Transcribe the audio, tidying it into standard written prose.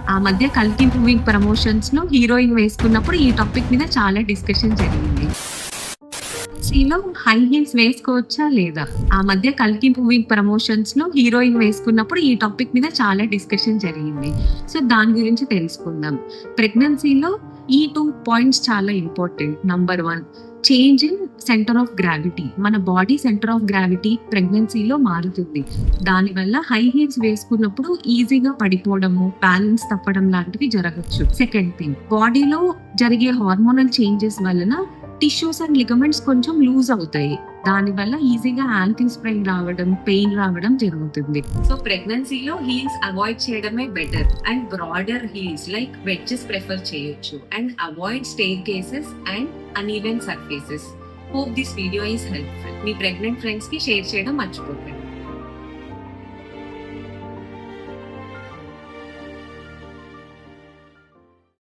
ఆ మధ్య 'కల్కి' మూవీ ప్రమోషన్స్‌లో హీరోయిన్ వేసుకున్నప్పుడు ఈ టాపిక్ మీద చాలా డిస్కషన్ జరిగింది. సీలో హై హీల్స్ వేసుకోవచ్చా లేదా? ఆ మధ్య 'కల్కి' మూవీ ప్రమోషన్స్‌లో హీరోయిన్ వేసుకున్నప్పుడు ఈ టాపిక్ మీద చాలా డిస్కషన్ జరిగింది. సో, దాని గురించి తెలుసుకుందాం. ప్రెగ్నెన్సీలో ఈ 2 పాయింట్స్ చాలా important. Number 1 change in centre of gravity. మన బాడీ సెంటర్ ఆఫ్ గ్రావిటీ ప్రెగ్నెన్సీలో మారుతుంది. దానివల్ల హై హీల్స్ వేసుకున్నప్పుడు ఈజీగా పడిపోవడము, బ్యాలెన్స్ తప్పడం లాంటివి జరగొచ్చు. సెకండ్ థింగ్, బాడీలో జరిగే హార్మోనల్ చేంజెస్ వలన టిష్యూస్ అండ్ లిగమెంట్స్ కొంచెం లూజ్ అవుతాయి. దానివల్ల ఈజీగా యాంకిల్ స్ప్రెయిన్ రావడం, పెయిన్ రావడం జరుగుతుంది. సో ప్రెగ్నెన్సీలో హీల్స్ అవాయిడ్ చేయడమే better. And broader heels like wedges prefer చేయొచ్చు. And avoid stair cases and uneven surfaces. Hope this video is helpful. మీ ప్రెగ్నెంట్ ఫ్రెండ్స్ కి షేర్ చేయడం మర్చిపోకండి.